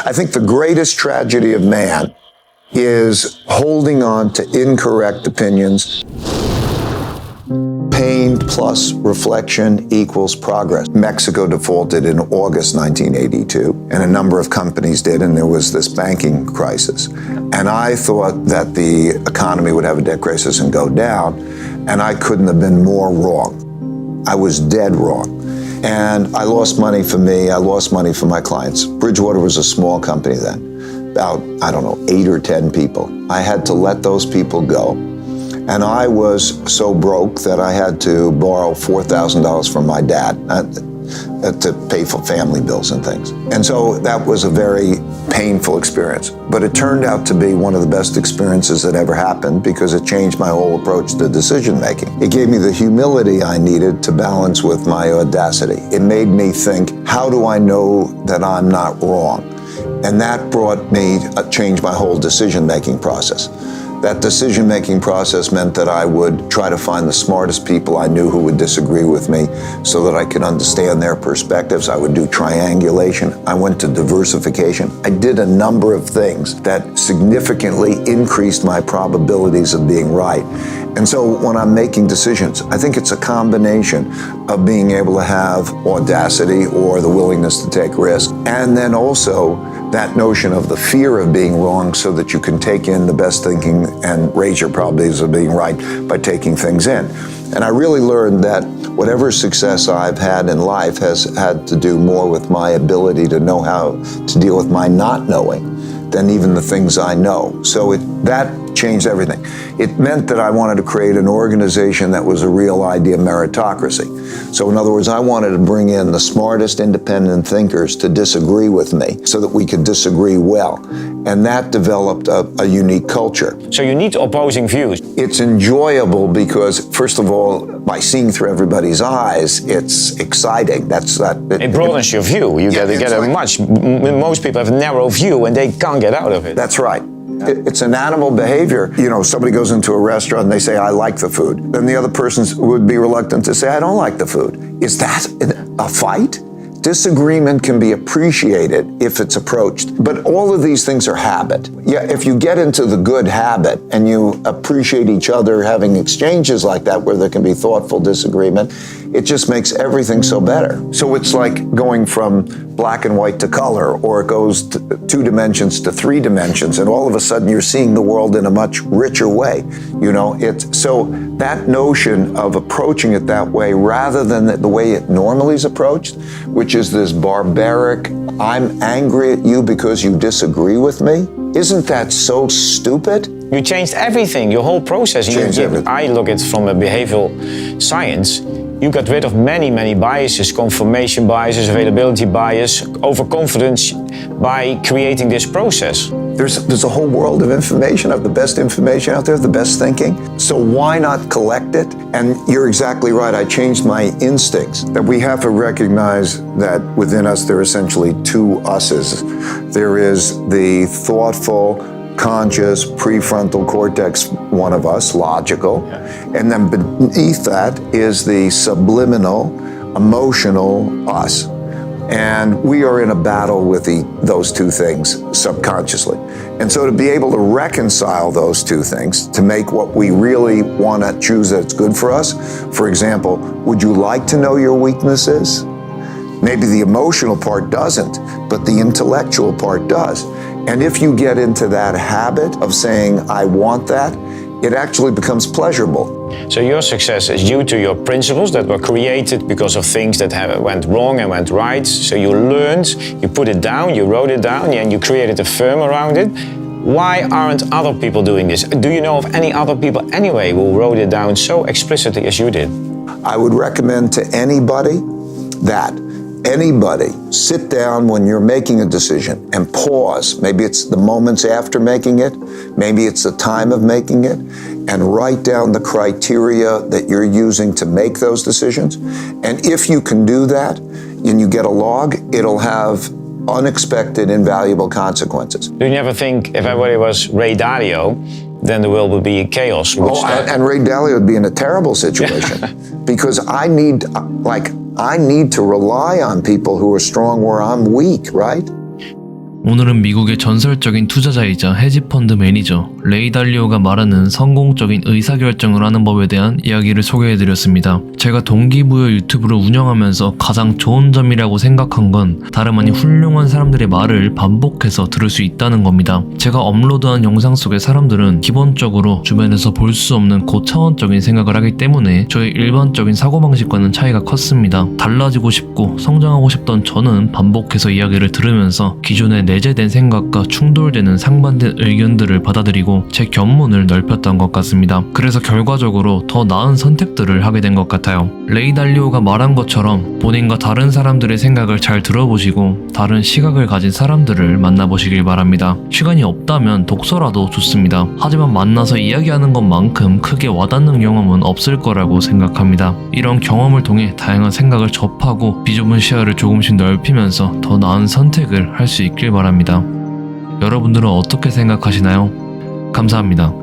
I think the greatest tragedy of man is holding on to incorrect opinions. Pain plus reflection equals progress. Mexico defaulted in August 1982, and a number of companies did, and there was this banking crisis. And I thought that the economy would have a debt crisis and go down, and I couldn't have been more wrong. I was dead wrong. And I lost money for me, I lost money for my clients. Bridgewater was a small company then, about, 8 or 10 people. I had to let those people go. And I was so broke that I had to borrow $4,000 from my dad to pay for family bills and things. And so that was a very painful experience. But it turned out to be one of the best experiences that ever happened because it changed my whole approach to decision making. It gave me the humility I needed to balance with my audacity. It made me think, how do I know that I'm not wrong? And that brought me, changed my whole decision making process. That decision-making process meant that I would try to find the smartest people I knew who would disagree with me so that I could understand their perspectives. I would do triangulation. I went to diversification. I did a number of things that significantly increased my probabilities of being right. And so when I'm making decisions, I think it's a combination of being able to have audacity or the willingness to take risk, and then also that notion of the fear of being wrong so that you can take in the best thinking and raise your probabilities of being right by taking things in. And I really learned that whatever success I've had in life has had to do more with my ability to know how to deal with my not knowing than even the things I know. So that changed everything. It meant that I wanted to create an organization that was a real idea meritocracy. So in other words, I wanted to bring in the smartest independent thinkers to disagree with me so that we could disagree well. And that developed a unique culture. So you need opposing views. It's enjoyable because, first of all, by seeing through everybody's eyes, it's exciting. It broadens your view. You get most people have a narrow view and they can't get out of it. That's right. It's an animal behavior. Somebody goes into a restaurant and they say, I like the food. Then the other person would be reluctant to say, I don't like the food. Is that a fight? Disagreement can be appreciated if it's approached, but all of these things are habit. Yeah, if you get into the good habit and you appreciate each other having exchanges like that where there can be thoughtful disagreement, it just makes everything so better. So it's like going from black and white to color, or it goes 2 dimensions to 3 dimensions, and all of a sudden you're seeing the world in a much richer way. So that notion of approaching it that way rather than the way it normally is approached, which is this barbaric, I'm angry at you because you disagree with me. Isn't that so stupid? You changed everything, your whole process. I look at it from a behavioral science. You got rid of many, many biases, confirmation biases, availability bias, overconfidence by creating this process. There's a whole world of information, of the best information out there, the best thinking. So why not collect it? And you're exactly right, I changed my instincts. That we have to recognize that within us there are essentially 2 us's. There is the thoughtful, conscious, prefrontal cortex, one of us, logical. And then beneath that is the subliminal, emotional us. And we are in a battle with those 2 things subconsciously. And so to be able to reconcile those 2 things, to make what we really want to choose that's good for us, for example, would you like to know your weaknesses? Maybe the emotional part doesn't, but the intellectual part does. And if you get into that habit of saying, I want that, it actually becomes pleasurable. So your success is due to your principles that were created because of things that went wrong and went right. So you learned, you put it down, you wrote it down, and you created a firm around it. Why aren't other people doing this? Do you know of any other people anyway who wrote it down so explicitly as you did? I would recommend to anybody that sit down when you're making a decision and pause. Maybe it's the moments after making it, maybe it's the time of making it, and write down the criteria that you're using to make those decisions. And if you can do that and you get a log, it'll have unexpected, invaluable consequences. Do you never think if everybody was Ray Dalio, then the world would be chaos? And Ray Dalio would be in a terrible situation because I need to rely on people who are strong where I'm weak, right? 오늘은 미국의 전설적인 투자자이자 헤지펀드 매니저 레이 달리오가 말하는 성공적인 의사결정을 하는 법에 대한 이야기를 소개해드렸습니다. 제가 동기부여 유튜브를 운영하면서 가장 좋은 점이라고 생각한 건 다름 아닌 훌륭한 사람들의 말을 반복해서 들을 수 있다는 겁니다. 제가 업로드한 영상 속의 사람들은 기본적으로 주변에서 볼 수 없는 고차원적인 생각을 하기 때문에 저의 일반적인 사고방식과는 차이가 컸습니다. 달라지고 싶고 성장하고 싶던 저는 반복해서 이야기를 들으면서 기존의 내재된 생각과 충돌되는 상반된 의견들을 받아들이고 제 견문을 넓혔던 것 같습니다. 그래서 결과적으로 더 나은 선택들을 하게 된 것 같아요. 레이 달리오가 말한 것처럼 본인과 다른 사람들의 생각을 잘 들어보시고 다른 시각을 가진 사람들을 만나보시길 바랍니다. 시간이 없다면 독서라도 좋습니다. 하지만 만나서 이야기하는 것만큼 크게 와닿는 경험은 없을 거라고 생각합니다. 이런 경험을 통해 다양한 생각을 접하고 비좁은 시야를 조금씩 넓히면서 더 나은 선택을 할 수 있길 바랍니다. 여러분들은 어떻게 생각하시나요? 감사합니다.